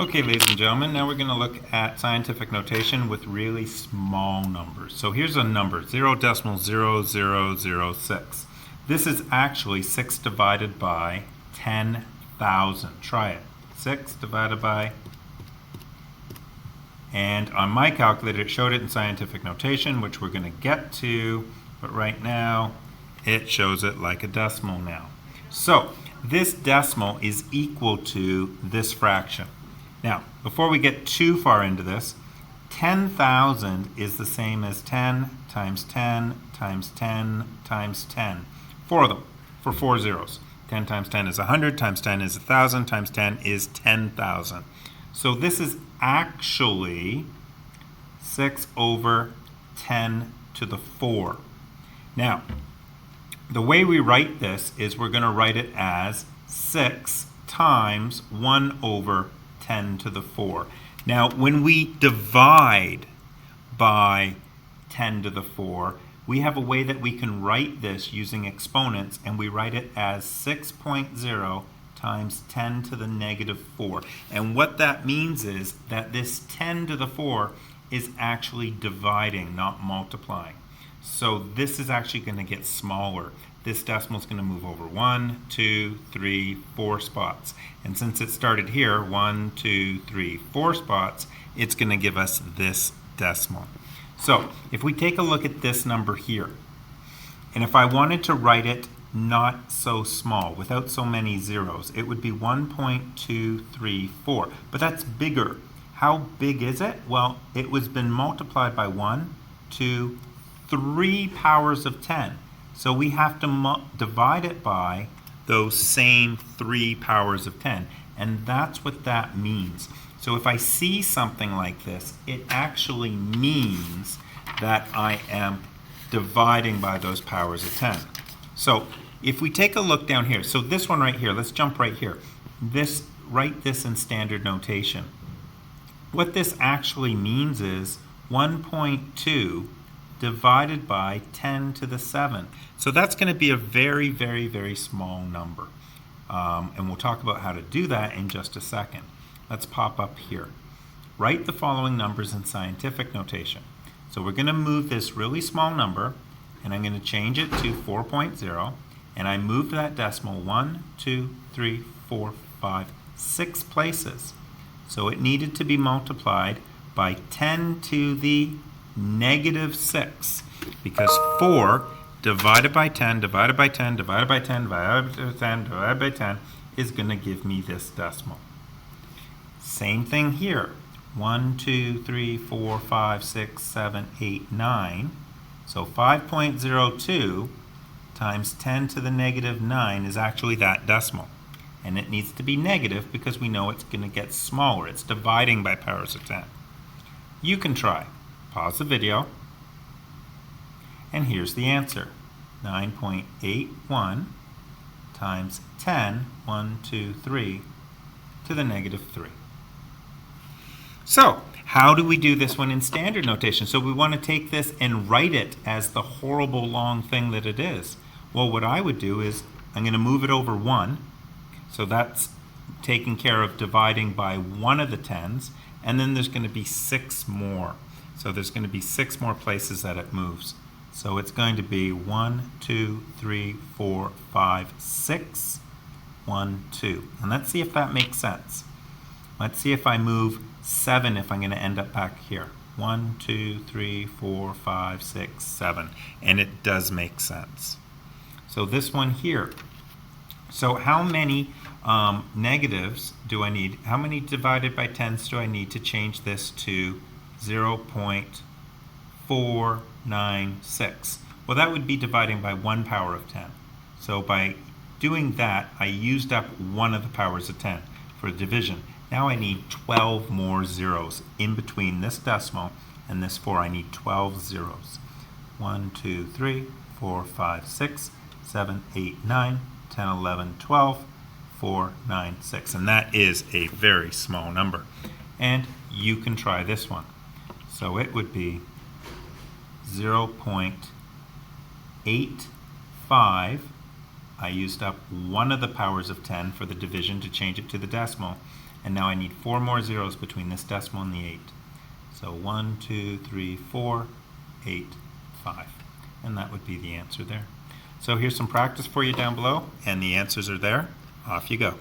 Okay, ladies and gentlemen, now we're going to look at scientific notation with really small numbers. So here's a number, 0.0006. This is actually 6 divided by 10,000. Try it. 6 divided by, and on my calculator it showed it in scientific notation, which we're going to get to, but right now it shows it like a decimal now. So this decimal is equal to this fraction. Now, before we get too far into this, 10,000 is the same as 10 times 10 times 10 times 10. Four of them, for 4 zeros. 10 times 10 is 100, times 10 is 1,000, times 10 is 10,000. So this is actually 6 over 10 to the 4. Now, the way we write this is we're going to write it as 6 times 1 over 10 to the 4. Now, when we divide by 10 to the 4, we have a way that we can write this using exponents, and we write it as 6.0 times 10 to the negative 4. And what that means is that this 10 to the 4 is actually dividing, not multiplying. So this is actually going to get smaller. This decimal is going to move over 1, 2, 3, 4 spots. And since it started here, 1, 2, 3, 4 spots, it's going to give us this decimal. So if we take a look at this number here, and if I wanted to write it not so small, without so many zeros, it would be 1.234. But that's bigger. How big is it? Well, it was been multiplied by 1, 2, 3 powers of 10. So we have to divide it by those same 3 powers of 10. And that's what that means. So if I see something like this, it actually means that I am dividing by those powers of 10. So if we take a look down here, so this one right here, let's jump right here. Write this in standard notation. What this actually means is 1.2 divided by 10 to the 7. So that's going to be a very, very, very small number. And we'll talk about how to do that in just a second. Let's pop up here. Write the following numbers in scientific notation. So we're going to move this really small number, and I'm going to change it to 4.0, and I moved that decimal 1, 2, 3, 4, 5, 6 places. So it needed to be multiplied by 10 to the negative 6, because 4 divided by 10, divided by 10, divided by 10, divided by 10, divided by 10 is going to give me this decimal. Same thing here. 1, 2, 3, 4, 5, 6, 7, 8, 9. So 5.02 times 10 to the negative 9 is actually that decimal. And it needs to be negative because we know it's going to get smaller. It's dividing by powers of 10. You can try. Pause the video. And here's the answer. 9.81 times 10, 1, 2, 3, to the negative 3. So, how do we do this one in standard notation? So we want to take this and write it as the horrible long thing that it is. Well, what I would do is I'm going to move it over 1. So that's taking care of dividing by one of the 10s. And then there's going to be 6 more. So there's going to be 6 more places that it moves. So it's going to be 1, 2, 3, 4, 5, 6, 1, 2. And let's see if that makes sense. Let's see if I move 7 if I'm going to end up back here. 1, 2, 3, 4, 5, 6, 7. And it does make sense. So this one here. So how many negatives do I need? How many divided by 10s do I need to change this to 0.496? Well, that would be dividing by 1 power of 10. So by doing that, I used up one of the powers of 10 for division. Now I need 12 more zeros in between this decimal and this 4. I need 12 zeros. 1, 2, 3, 4, 5, 6, 7, 8, 9, 10, 11, 12, 4, 9, 6. And that is a very small number. And you can try this one. So it would be 0.85. I used up one of the powers of 10 for the division to change it to the decimal. And now I need 4 more zeros between this decimal and the 8. So 1, 2, 3, 4, 8, 5. And that would be the answer there. So here's some practice for you down below, and the answers are there. Off you go.